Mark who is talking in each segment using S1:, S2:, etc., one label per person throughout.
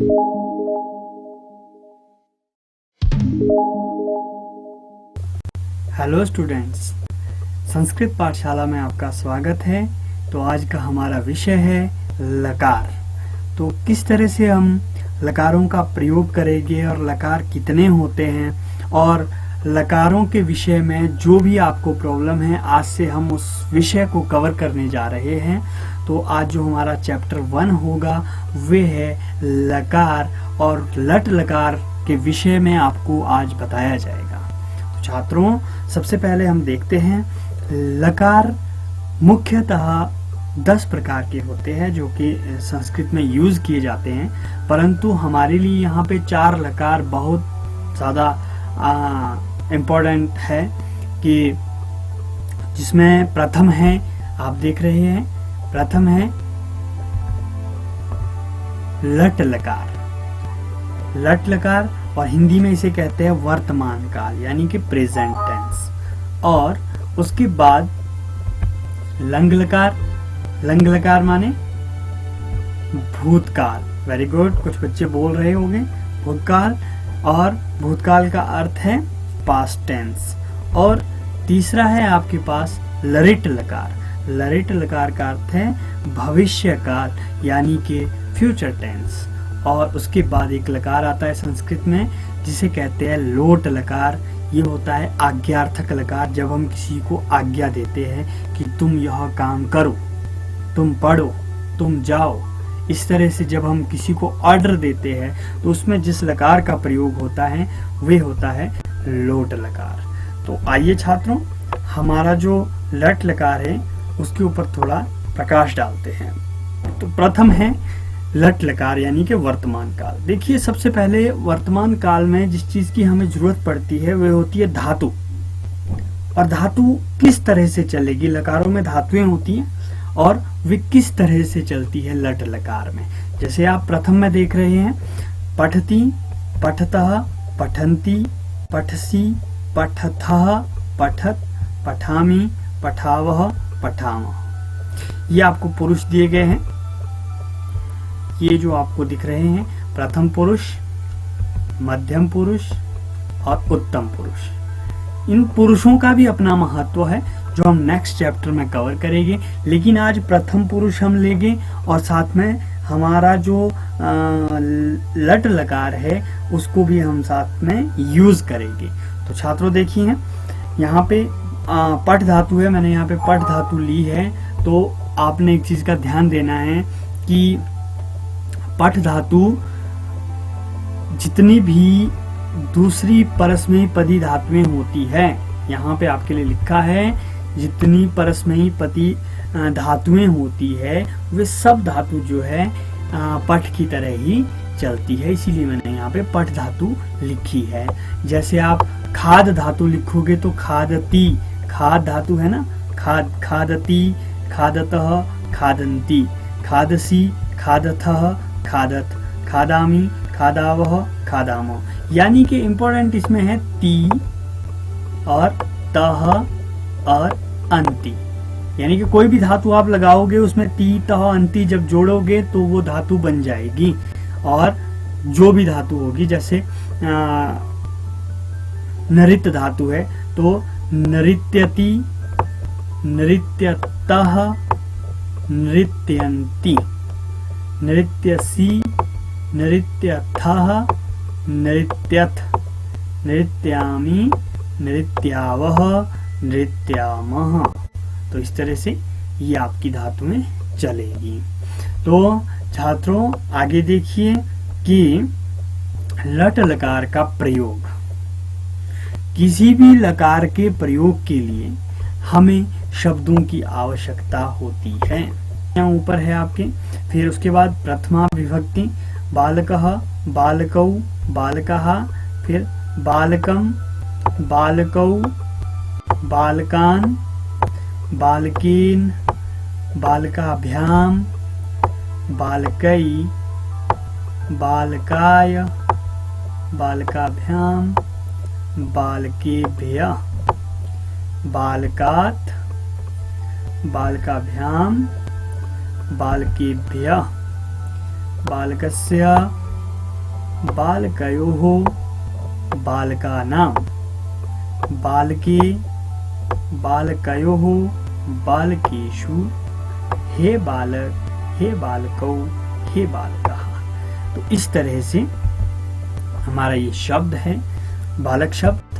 S1: Hello students, Sanskrit पाठशाला में आपका स्वागत है। तो आज का हमारा विषय है लकार। तो किस तरह से हम लकारों का प्रयोग करेंगे और लकार कितने होते हैं, और लकारों के विषय में जो भी आपको प्रॉब्लम है, आज से हम उस विषय को कवर करने जा रहे हैं। तो आज जो हमारा चैप्टर 1 होगा वे है लकार, और लट लकार के विषय में आपको आज बताया जाएगा। तो छात्रों, सबसे पहले हम देखते हैं लकार मुख्यतः 10 प्रकार के होते हैं जो कि संस्कृत में यूज किए जाते हैं, परंतु हमारे लिए यहाँ पे 4 लकार बहुत ज़्यादा इम्पोर्टेंट है, कि जिसमें प्रथम है, आप देख रहे हैं, प्रथम है लट लकार। लट लकार, और हिंदी में इसे कहते हैं वर्तमान काल, यानी कि प्रेजेंट टेंस। और उसके बाद लंग लकार। लंग लकार माने भूतकाल। वेरी गुड, कुछ बच्चे बोल रहे होंगे भूतकाल, और भूतकाल का अर्थ है पास्ट टेंस। और तीसरा है आपके पास लरिट लकार। लरिट लकार का अर्थ है भविष्य काल, यानी कि फ्यूचर टेंस। और उसके बाद एक लकार आता है संस्कृत में जिसे कहते हैं लोट लकार। ये होता है आज्ञार्थक लकार, जब हम किसी को आज्ञा देते हैं कि तुम यह काम करो, तुम पढ़ो, तुम जाओ। इस तरह से जब हम किसी को ऑर्डर देते हैं तो उसमें जिस लकार का प्रयोग होता है वे होता है लोट लकार। तो आइए छात्रों, हमारा जो लट लकार है उसके ऊपर थोड़ा प्रकाश डालते हैं। तो प्रथम है लट लकार, यानी कि वर्तमान काल। देखिए, सबसे पहले वर्तमान काल में जिस चीज की हमें जरूरत पड़ती है वह होती है धातु। और धातु किस तरह से चलेगी, लकारों में धातुएं होती हैं और वे किस तरह से चलती है लट लकार में। जैसे आप प्रथम में देख रहे हैं, पठती, पठतः, पठन्ति, पठसी, पठथः, पठत, पठामि, पठावः, पठामः। ये आपको पुरुष दिए गए हैं। ये जो आपको दिख रहे हैं, प्रथम पुरुष, मध्यम पुरुष और उत्तम पुरुष। इन पुरुषों का भी अपना महत्व है जो हम नेक्स्ट चैप्टर में कवर करेंगे, लेकिन आज प्रथम पुरुष हम लेंगे और साथ में हमारा जो लट लकार है उसको भी हम साथ में यूज करेंगे। तो छात्रों देखिए, यहाँ पे पठ धातु है, मैंने यहाँ पे पठ धातु ली है। तो आपने एक चीज का ध्यान देना है कि पठ धातु जितनी भी दूसरी परस्मयी पदी धातुएं होती है, यहाँ पे आपके लिए लिखा है, जितनी परस्मयी पदी धातुएं होती है वे सब धातु जो है पठ की तरह ही चलती है, इसीलिए मैंने यहाँ पे पठ धातु लिखी है। जैसे आप खाद धातु लिखोगे तो खादती, खाद धातु है ना, खाद, खादती, खादतः, खादन्ति, खादसी, खादथः, खादत, खादामी, खादावह, खादामो। यानी कि इम्पोर्टेंट इसमें है ती और तह और अंति। यानी कि कोई भी धातु आप लगाओगे उसमें ती, तह, अंति जब जोड़ोगे तो वो धातु बन जाएगी। और जो भी धातु होगी, जैसे नृत्त धातु है तो नृत्यति, नृत्यतः, नृत्यन्ति, नृत्यसी, नृत्यथः, नृत्यथ, नृत्यामि, नृत्यावः, नृत्यामः। तो इस तरह से ये आपकी धातुएं चलेगी। तो छात्रों आगे देखिए कि लट लकार का प्रयोग। किसी भी लकार के प्रयोग के लिए हमें शब्दों की आवश्यकता होती है। यहाँ ऊपर है आपके। फिर उसके बाद प्रथमा विभक्ति, बालकः, बालकौ, बालकः, फिर बालकम, बालकौ, बालकान, बालकीन, बालकाभ्याम, बालकै, बालकाय, बालकाभ्याम, बालकेभ्यः, बालकात्, बालकाभ्याम, बालकेभ्यः, बालकस्य, बालकयोः बालकानां, बालके बालकयोः बालकेषु, हे बालक हे बालकौ हे बालकः। तो इस तरह से हमारा ये शब्द है बालक शब्द।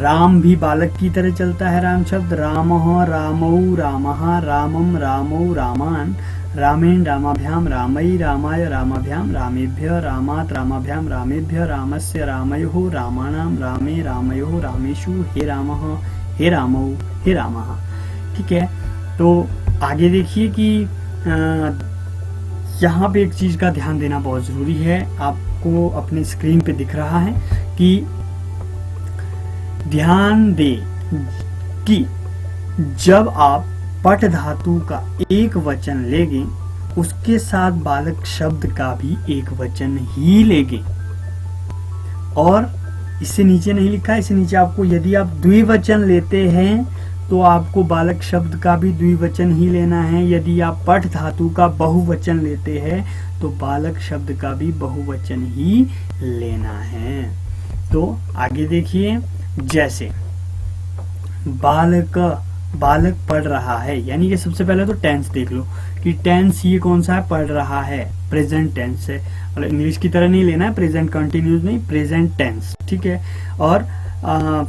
S1: राम भी बालक की तरह चलता है, राम शब्द। रामः रामौ रामः, रामं रामौ रामान्, रामेण रामाभ्याम रामई रामाय रामाभ्याम, रामेभ्य रामात् रामाभ्याम रामेभ्य, रामस्य रामयोः रामाणाम, रामे रामयोः रामेषु, हे रामः हे रामौ हे रामः। ठीक है, तो आगे देखिए कि यहाँ पे एक चीज का ध्यान देना बहुत जरूरी है। आपको अपने स्क्रीन पे दिख रहा है कि ध्यान दे कि जब आप पट धातु का एक वचन लेंगे उसके साथ बालक शब्द का भी एक वचन ही लेंगे। और इससे नीचे नहीं लिखा है, इससे नीचे आपको यदि आप द्विवचन लेते हैं तो आपको बालक शब्द का भी द्विवचन ही लेना है। यदि आप पट धातु का बहुवचन लेते हैं तो बालक शब्द का भी बहुवचन ही लेना है। तो आगे देखिए, जैसे बालक, बालक पढ़ रहा है, यानी कि सबसे पहले तो टेंस देख लो कि टेंस ये कौन सा है, पढ़ रहा है, प्रेजेंट टेंस है। मतलब इंग्लिश की तरह नहीं लेना है, प्रेजेंट कंटिन्यूस नहीं, प्रेजेंट टेंस। ठीक है, और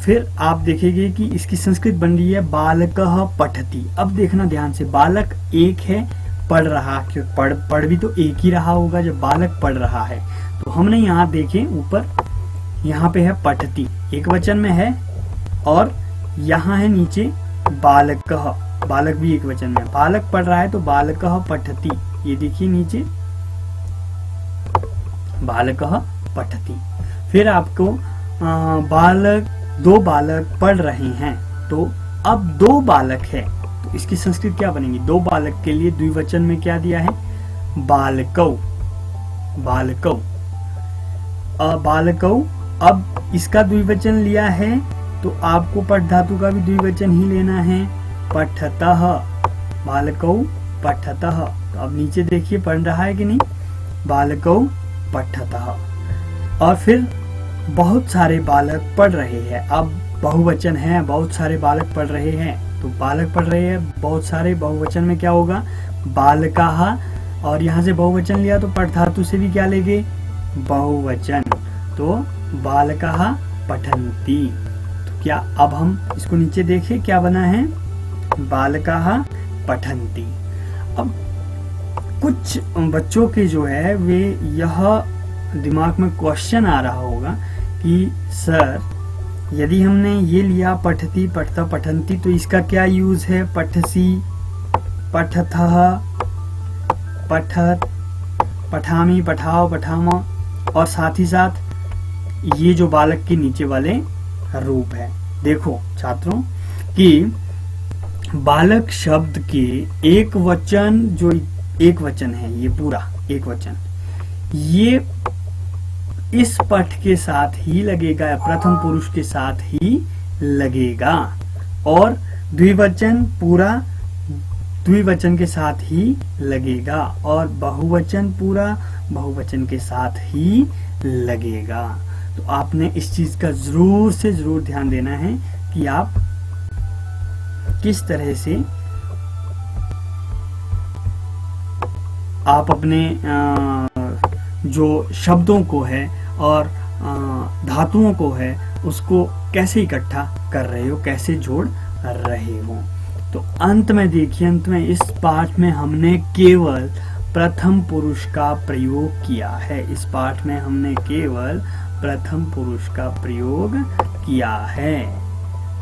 S1: फिर आप देखेंगे कि इसकी संस्कृत बन रही है बालकः पठति। अब देखना ध्यान से, बालक एक है, पढ़ रहा, क्यों पढ़ भी तो एक ही रहा होगा जब बालक पढ़ रहा है। तो हमने यहाँ देखे ऊपर, यहाँ पे है पठति, एक वचन में है, और यहाँ है नीचे बालकः, बालक भी एक वचन में, बालक पढ़ रहा है तो बालकः पठति। ये देखिए नीचे बालकः पठति। फिर आपको बालक, दो बालक पढ़ रहे हैं, तो अब दो बालक है तो इसकी संस्कृत क्या बनेगी, दो बालक के लिए द्विवचन में क्या दिया है, बालकौ, बालकौ, बालकौ। अब इसका द्विवचन लिया है तो आपको पठ धातु का भी द्विवचन ही लेना है, पठतः, बालकौ पठतः। तो अब नीचे देखिए पढ़ रहा है कि नहीं, बालकौ पठतः। और फिर बहुत सारे बालक पढ़ रहे हैं, अब बहुवचन है, बहुत सारे बालक पढ़ रहे हैं, तो बालक पढ़ रहे हैं बहुत सारे, बहुवचन में क्या होगा, बालकाः। और यहाँ से बहुवचन लिया तो पठ धातु से भी क्या लेंगे, बहुवचन, तो बालकाः पठन्ति। तो क्या अब हम इसको नीचे देखें क्या बना है, बालकाः पठन्ति। अब कुछ बच्चों के जो है वे यह दिमाग में क्वेश्चन आ रहा होगा कि सर यदि हमने ये लिया पठती पठता पठन्ति तो इसका क्या यूज है, पठसी पठथः पठत पठामी पठाओ पठामा, और साथ ही साथ ये जो बालक के नीचे वाले रूप है। देखो छात्रों कि बालक शब्द के एक वचन, जो एक वचन है ये पूरा एक वचन, ये इस पठ के साथ ही लगेगा, प्रथम पुरुष के साथ ही लगेगा, और द्विवचन पूरा द्विवचन के साथ ही लगेगा, और बहुवचन पूरा बहुवचन के साथ ही लगेगा। तो आपने इस चीज का जरूर से जरूर ध्यान देना है कि आप किस तरह से आप अपने जो शब्दों को है और धातुओं को है उसको कैसे इकट्ठा कर रहे हो, कैसे जोड़ रहे हो। तो अंत में देखिए, अंत में इस पाठ में हमने केवल प्रथम पुरुष का प्रयोग किया है। इस पाठ में हमने केवल प्रथम पुरुष का प्रयोग किया है।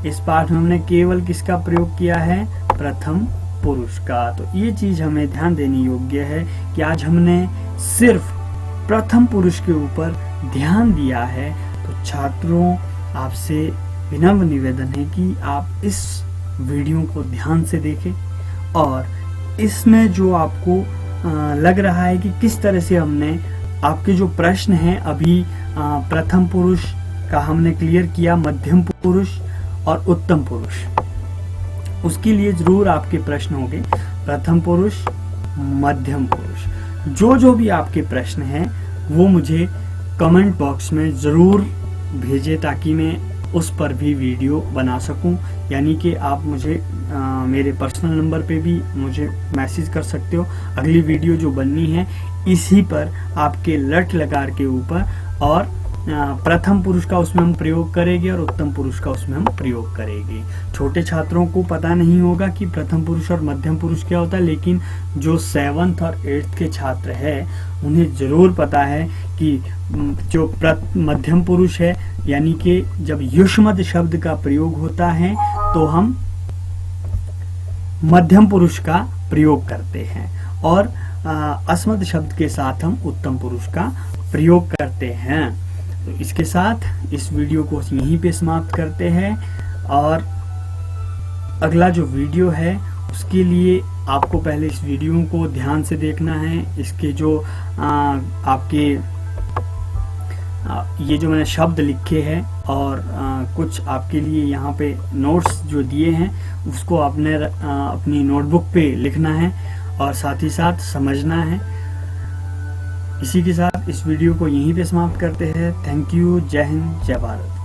S1: इस पाठ में हमने केवल किसका प्रयोग किया है, प्रथम पुरुष का। तो ये चीज हमें ध्यान देनी योग्य है कि आज हमने सिर्फ प्रथम पुरुष के ऊपर ध्यान दिया है। तो छात्रों आपसे विनम्र निवेदन है कि आप इस वीडियो को ध्यान से देखें, और इसमें जो आपको लग रहा है कि किस तरह से हमने आपके जो प्रश्न हैं अभी प्रथम पुरुष का हमने क्लियर किया, मध्यम पुरुष और उत्तम पुरुष, उसके लिए जरूर आपके प्रश्न होंगे प्रथम पुरुष मध्यम पुरुष। जो भी आपके प्रश्न हैं वो मुझे कमेंट बॉक्स में ज़रूर भेजें ताकि मैं उस पर भी वीडियो बना सकूं। यानी कि आप मुझे मेरे पर्सनल नंबर पे भी मुझे मैसेज कर सकते हो। अगली वीडियो जो बननी है इसी पर आपके लट लकार के ऊपर, और प्रथम पुरुष का उसमें हम प्रयोग करेंगे और उत्तम पुरुष का उसमें हम प्रयोग करेंगे। छोटे छात्रों को पता नहीं होगा कि प्रथम पुरुष और मध्यम पुरुष क्या होता है, लेकिन जो 7th और 8th के छात्र हैं उन्हें ज़रूर पता है कि जो मध्यम पुरुष है, यानी कि जब युष्मद शब्द का प्रयोग होता है तो हम मध्यम पुरुष का प्रयोग करते हैं, और अस्मद शब्द के साथ हम उत्तम पुरुष का प्रयोग करते हैं। तो इसके साथ इस वीडियो को यहीं पे समाप्त करते हैं, और अगला जो वीडियो है उसके लिए आपको पहले इस वीडियो को ध्यान से देखना है। इसके जो आपके ये जो मैंने शब्द लिखे हैं और कुछ आपके लिए यहाँ पे नोट्स जो दिए हैं उसको आपने अपनी नोटबुक पे लिखना है और साथ ही साथ समझना है। इसी के साथ इस वीडियो को यहीं पे समाप्त करते हैं। Thank you. जय हिंद, जय भारत।